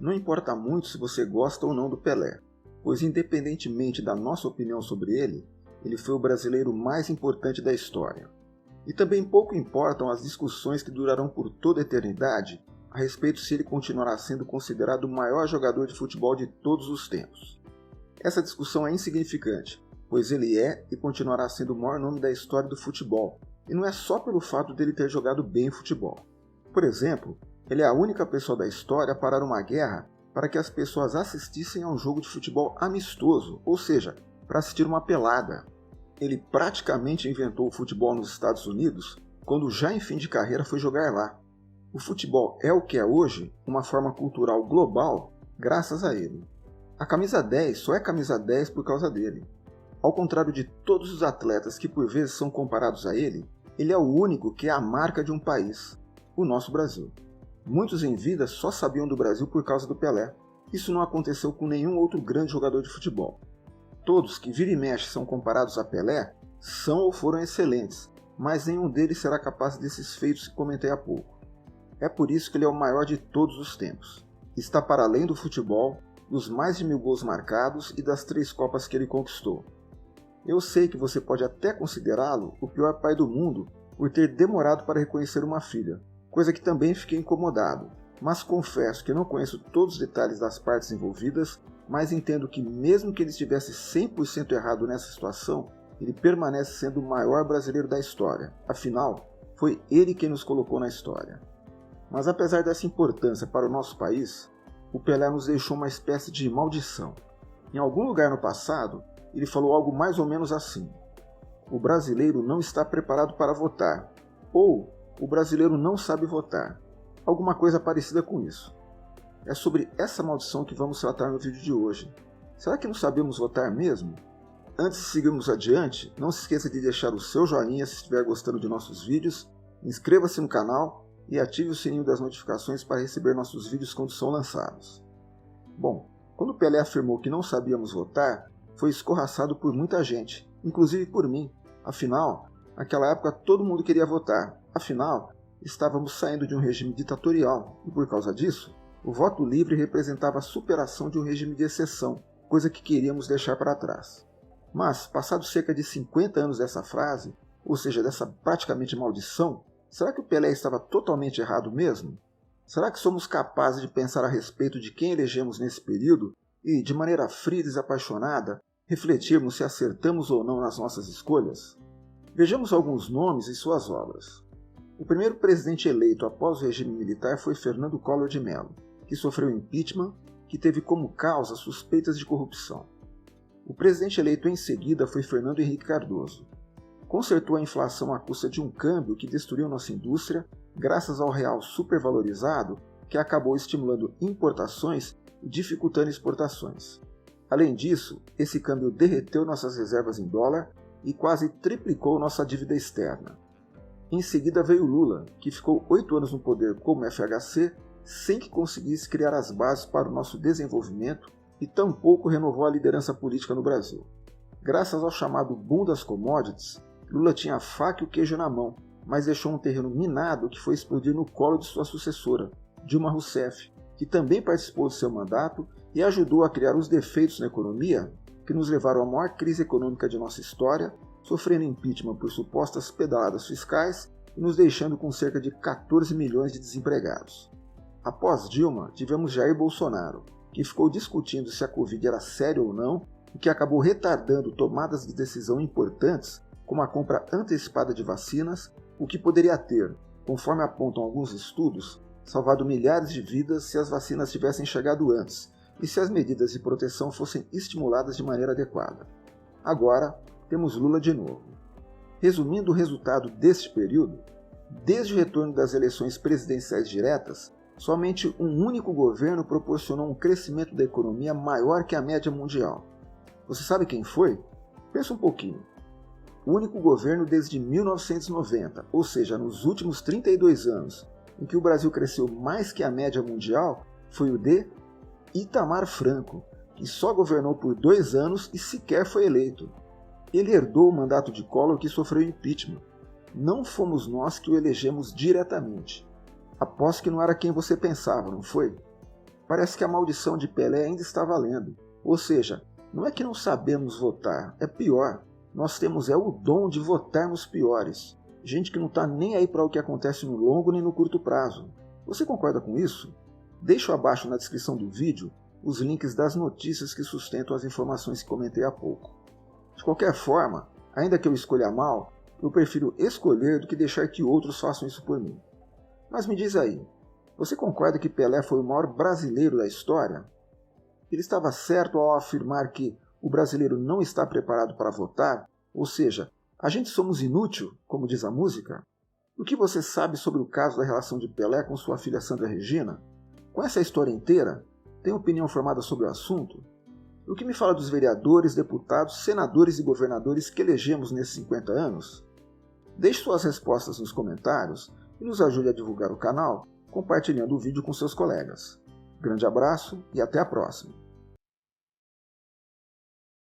Não importa muito se você gosta ou não do Pelé, pois independentemente da nossa opinião sobre ele, ele foi o brasileiro mais importante da história. E também pouco importam as discussões que durarão por toda a eternidade a respeito se ele continuará sendo considerado o maior jogador de futebol de todos os tempos. Essa discussão é insignificante, pois ele é e continuará sendo o maior nome da história do futebol, e não é só pelo fato dele ter jogado bem futebol. Por exemplo, ele é a única pessoa da história a parar uma guerra para que as pessoas assistissem a um jogo de futebol amistoso, ou seja, para assistir uma pelada. Ele praticamente inventou o futebol nos Estados Unidos quando já em fim de carreira foi jogar lá. O futebol é o que é hoje, uma forma cultural global, graças a ele. A camisa 10 só é camisa 10 por causa dele. Ao contrário de todos os atletas que por vezes são comparados a ele é o único que é a marca de um país, o nosso Brasil. Muitos em vida só sabiam do Brasil por causa do Pelé. Isso não aconteceu com nenhum outro grande jogador de futebol. Todos que vira e mexe são comparados a Pelé são ou foram excelentes, mas nenhum deles será capaz desses feitos que comentei há pouco. É por isso que ele é o maior de todos os tempos. Está para além do futebol, dos mais de 1000 gols marcados e das 3 Copas que ele conquistou. Eu sei que você pode até considerá-lo o pior pai do mundo por ter demorado para reconhecer uma filha, coisa que também fiquei incomodado, mas confesso que não conheço todos os detalhes das partes envolvidas, mas entendo que mesmo que ele estivesse 100% errado nessa situação, ele permanece sendo o maior brasileiro da história. Afinal, foi ele quem nos colocou na história. Mas apesar dessa importância para o nosso país, o Pelé nos deixou uma espécie de maldição. Em algum lugar no passado, ele falou algo mais ou menos assim: o brasileiro não está preparado para votar, ou o brasileiro não sabe votar. Alguma coisa parecida com isso. É sobre essa maldição que vamos tratar no vídeo de hoje. Será que não sabemos votar mesmo? Antes de seguirmos adiante, não se esqueça de deixar o seu joinha se estiver gostando de nossos vídeos, inscreva-se no canal e ative o sininho das notificações para receber nossos vídeos quando são lançados. Bom, quando Pelé afirmou que não sabíamos votar, foi escorraçado por muita gente, inclusive por mim. Afinal, naquela época todo mundo queria votar. Afinal, estávamos saindo de um regime ditatorial e, por causa disso, o voto livre representava a superação de um regime de exceção, coisa que queríamos deixar para trás. Mas, passados cerca de 50 anos dessa frase, ou seja, dessa praticamente maldição, será que o Pelé estava totalmente errado mesmo? Será que somos capazes de pensar a respeito de quem elegemos nesse período e, de maneira fria e desapaixonada, refletirmos se acertamos ou não nas nossas escolhas? Vejamos alguns nomes e suas obras. O primeiro presidente eleito após o regime militar foi Fernando Collor de Mello, que sofreu impeachment, que teve como causa suspeitas de corrupção. O presidente eleito em seguida foi Fernando Henrique Cardoso. Consertou a inflação à custa de um câmbio que destruiu nossa indústria, graças ao real supervalorizado, que acabou estimulando importações e dificultando exportações. Além disso, esse câmbio derreteu nossas reservas em dólar e quase triplicou nossa dívida externa. Em seguida veio Lula, que ficou 8 anos no poder como FHC, sem que conseguisse criar as bases para o nosso desenvolvimento e tampouco renovou a liderança política no Brasil. Graças ao chamado boom das commodities, Lula tinha a faca e o queijo na mão, mas deixou um terreno minado que foi explodir no colo de sua sucessora, Dilma Rousseff, que também participou do seu mandato e ajudou a criar os defeitos na economia que nos levaram à maior crise econômica de nossa história, sofrendo impeachment por supostas pedaladas fiscais e nos deixando com cerca de 14 milhões de desempregados. Após Dilma, tivemos Jair Bolsonaro, que ficou discutindo se a Covid era séria ou não e que acabou retardando tomadas de decisão importantes, como a compra antecipada de vacinas, o que poderia ter, conforme apontam alguns estudos, salvado milhares de vidas se as vacinas tivessem chegado antes e se as medidas de proteção fossem estimuladas de maneira adequada. Agora, temos Lula de novo. Resumindo o resultado deste período, desde o retorno das eleições presidenciais diretas, somente um único governo proporcionou um crescimento da economia maior que a média mundial. Você sabe quem foi? Pensa um pouquinho. O único governo desde 1990, ou seja, nos últimos 32 anos, em que o Brasil cresceu mais que a média mundial, foi o de Itamar Franco, que só governou por 2 anos e sequer foi eleito. Ele herdou o mandato de Collor, que sofreu impeachment. Não fomos nós que o elegemos diretamente. Aposto que não era quem você pensava, não foi? parece que a maldição de Pelé ainda está valendo. Ou seja, não é que não sabemos votar, é pior. Nós temos o dom de votar nos piores. Gente que não está nem aí para o que acontece no longo nem no curto prazo. Você concorda com isso? Deixo abaixo na descrição do vídeo os links das notícias que sustentam as informações que comentei há pouco. De qualquer forma, ainda que eu escolha mal, eu prefiro escolher do que deixar que outros façam isso por mim. Mas me diz aí, você concorda que Pelé foi o maior brasileiro da história? Ele estava certo ao afirmar que o brasileiro não está preparado para votar? Ou seja, a gente somos inútil, como diz a música? O que você sabe sobre o caso da relação de Pelé com sua filha Sandra Regina? Conhece a história inteira? Tem opinião formada sobre o assunto? O que me fala dos vereadores, deputados, senadores e governadores que elegemos nesses 50 anos? Deixe suas respostas nos comentários e nos ajude a divulgar o canal compartilhando o vídeo com seus colegas. Grande abraço e até a próxima!